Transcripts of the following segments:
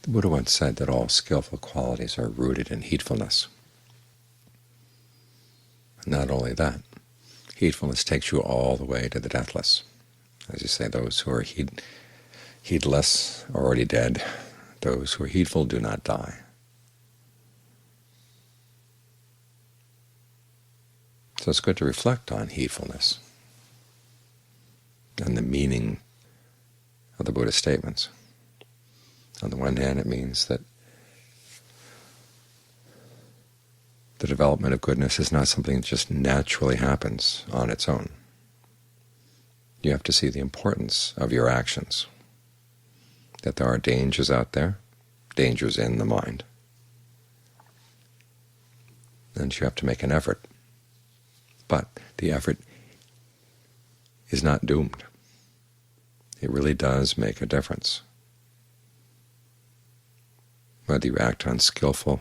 The Buddha once said that all skillful qualities are rooted in heedfulness. Not only that, heedfulness takes you all the way to the deathless. As you say, those who are heedless are already dead. Those who are heedful do not die. So it's good to reflect on heedfulness and the meaning of the Buddha's statements. On the one hand, it means that the development of goodness is not something that just naturally happens on its own. You have to see the importance of your actions, that there are dangers out there, dangers in the mind, and you have to make an effort. But the effort is not doomed. It really does make a difference. Whether you act on skillful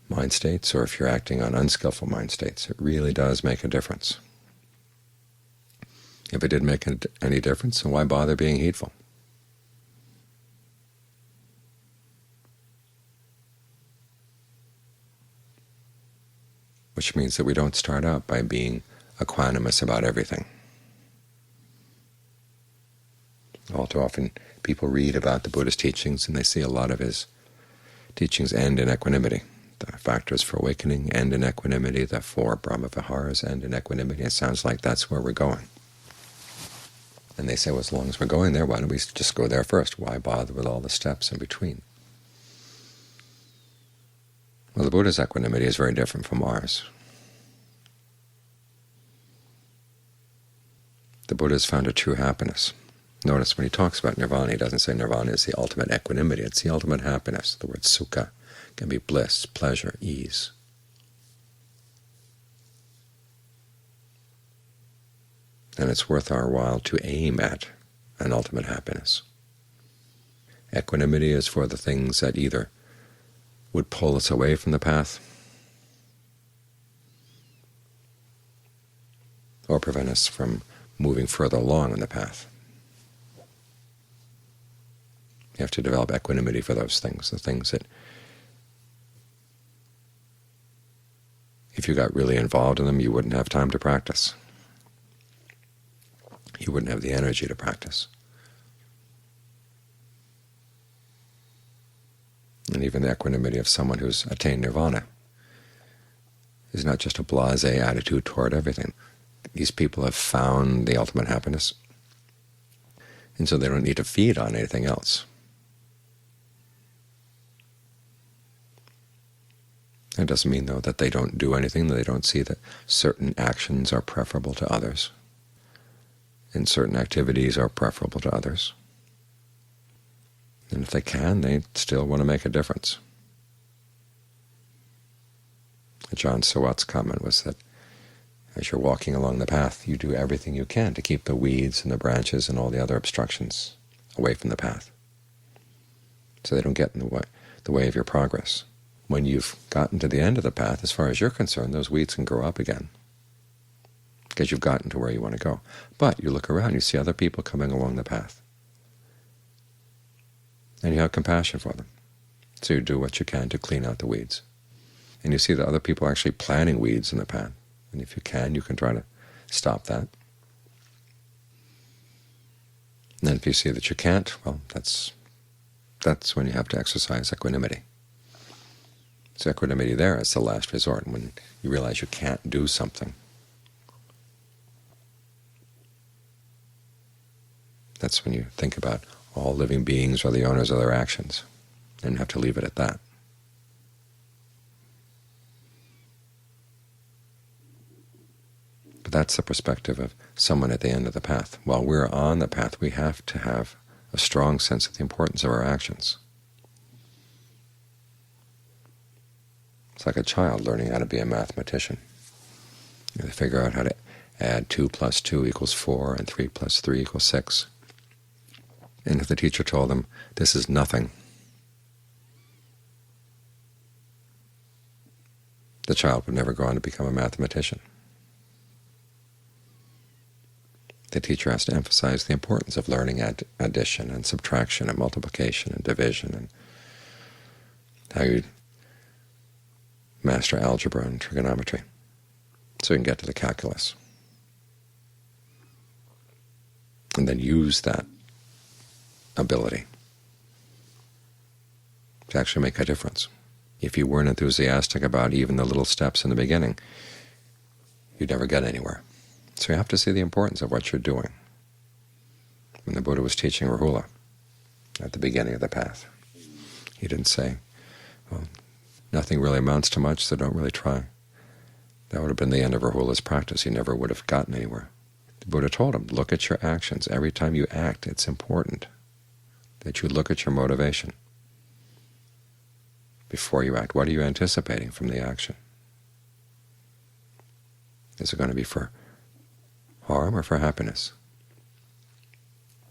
mind states or if you're acting on unskillful mind states, it really does make a difference. If it didn't make any difference, then why bother being heedful? Which means that we don't start out by being equanimous about everything. All too often people read about the Buddha's teachings and they see a lot of his teachings end in equanimity. The factors for awakening end in equanimity, the 4 Brahma-viharas end in equanimity. It sounds like that's where we're going. And they say, well, as long as we're going there, why don't we just go there first? Why bother with all the steps in between? Well, the Buddha's equanimity is very different from ours. The Buddha has found a true happiness. Notice when he talks about nirvana, he doesn't say nirvana is the ultimate equanimity. It's the ultimate happiness. The word sukha can be bliss, pleasure, ease. And it's worth our while to aim at an ultimate happiness. Equanimity is for the things that either would pull us away from the path or prevent us from moving further along on the path. You have to develop equanimity for those things, the things that if you got really involved in them, you wouldn't have time to practice. You wouldn't have the energy to practice. And even the equanimity of someone who's attained nirvana is not just a blasé attitude toward everything. These people have found the ultimate happiness, and so they don't need to feed on anything else. It doesn't mean, though, that they don't do anything, that they don't see that certain actions are preferable to others, and certain activities are preferable to others. And if they can, they still want to make a difference. John Sawat's comment was that as you're walking along the path, you do everything you can to keep the weeds and the branches and all the other obstructions away from the path, so they don't get in the way of your progress. When you've gotten to the end of the path, as far as you're concerned, those weeds can grow up again, because you've gotten to where you want to go. But you look around, you see other people coming along the path, and you have compassion for them. So you do what you can to clean out the weeds. And you see that other people are actually planting weeds in the path. And if you can try to stop that. And then if you see that you can't, well, that's when you have to exercise equanimity. So equanimity there is the last resort, when you realize you can't do something. That's when you think about all living beings are the owners of their actions, and you have to leave it at that. But that's the perspective of someone at the end of the path. While we're on the path, we have to have a strong sense of the importance of our actions. It's like a child learning how to be a mathematician. They figure out how to add 2 plus 2 equals 4 and 3 plus 3 equals 6. And if the teacher told them, this is nothing, the child would never go on to become a mathematician. The teacher has to emphasize the importance of learning addition and subtraction and multiplication and division, and how you master algebra and trigonometry so you can get to the calculus. And then use that ability to actually make a difference. If you weren't enthusiastic about even the little steps in the beginning, you'd never get anywhere. So you have to see the importance of what you're doing. When the Buddha was teaching Rahula at the beginning of the path, he didn't say, well, nothing really amounts to much, so don't really try. That would have been the end of Rahula's practice. He never would have gotten anywhere. The Buddha told him, look at your actions. Every time you act, it's important that you look at your motivation before you act. What are you anticipating from the action? Is it going to be for harm or for happiness?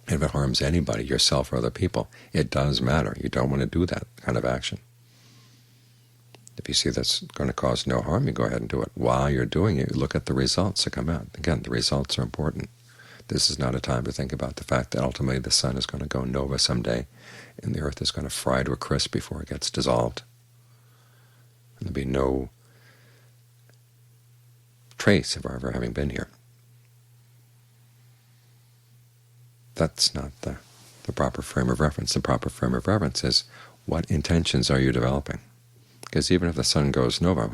If it harms anybody, yourself or other people, it does matter. You don't want to do that kind of action. If you see that's going to cause no harm, you go ahead and do it. While you're doing it, you look at the results that come out. Again, the results are important. This is not a time to think about the fact that ultimately the sun is going to go nova someday, and the earth is going to fry to a crisp before it gets dissolved. And there'll be no trace of our ever having been here. That's not the proper frame of reference. The proper frame of reference is, what intentions are you developing? Because even if the sun goes nova,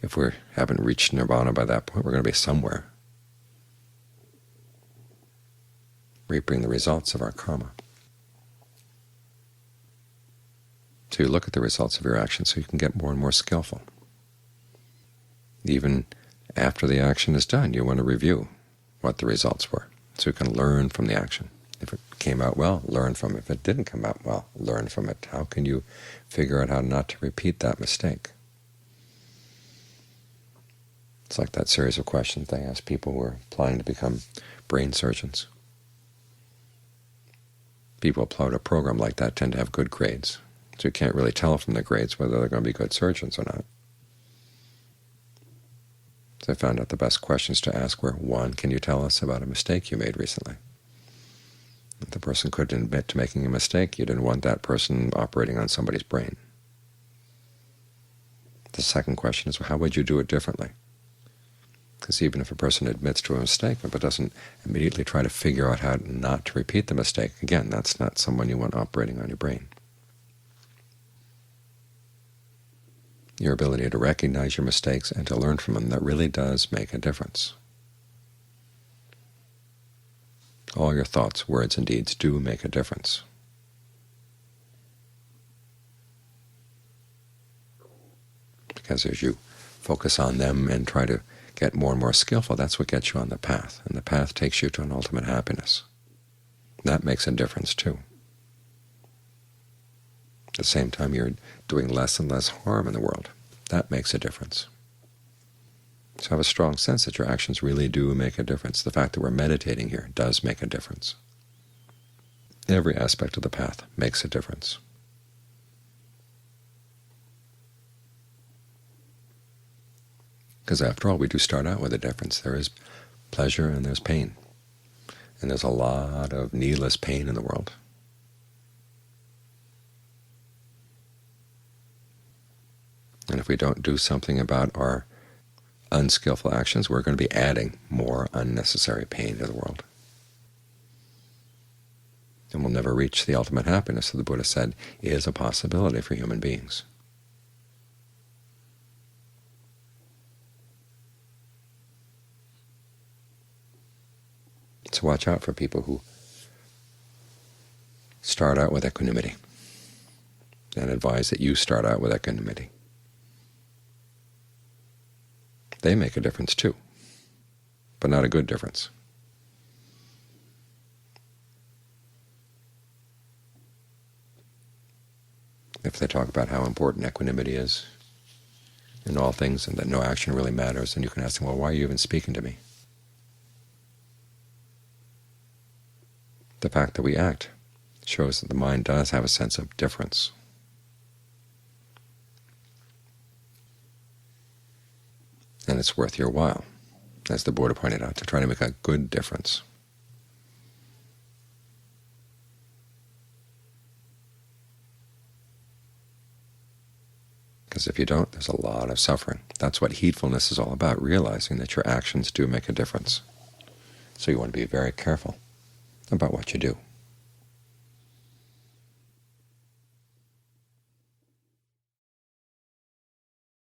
if we haven't reached nirvana by that point, we're going to be somewhere, reaping the results of our karma. So you look at the results of your action so you can get more and more skillful. Even after the action is done, you want to review what the results were, so you can learn from the action. If it came out well, learn from it. If it didn't come out well, learn from it. How can you figure out how not to repeat that mistake? It's like that series of questions they ask people who are applying to become brain surgeons. People apply to a program like that tend to have good grades, so you can't really tell from the grades whether they're going to be good surgeons or not. So I found out the best questions to ask were, 1, can you tell us about a mistake you made recently? If the person couldn't admit to making a mistake, you didn't want that person operating on somebody's brain. The second question is, well, how would you do it differently? Because even if a person admits to a mistake but doesn't immediately try to figure out how not to repeat the mistake, again, that's not someone you want operating on your brain. Your ability to recognize your mistakes and to learn from them, that really does make a difference. All your thoughts, words, and deeds do make a difference. Because as you focus on them and try to get more and more skillful, that's what gets you on the path, and the path takes you to an ultimate happiness. That makes a difference too. At the same time, you're doing less and less harm in the world. That makes a difference. So have a strong sense that your actions really do make a difference. The fact that we're meditating here does make a difference. Every aspect of the path makes a difference. Because after all, we do start out with a difference. There is pleasure and there's pain. And there's a lot of needless pain in the world. And if we don't do something about our unskillful actions, we're going to be adding more unnecessary pain to the world. And we'll never reach the ultimate happiness that the Buddha said is a possibility for human beings. So watch out for people who start out with equanimity, and advise that you start out with equanimity. They make a difference too, but not a good difference. If they talk about how important equanimity is in all things and that no action really matters, then you can ask them, well, why are you even speaking to me? The fact that we act shows that the mind does have a sense of difference. And it's worth your while as the Buddha pointed out, to try to make a good difference. Because if you don't, there's a lot of suffering. That's what heedfulness is all about, realizing that your actions do make a difference. So you want to be very careful about what you do.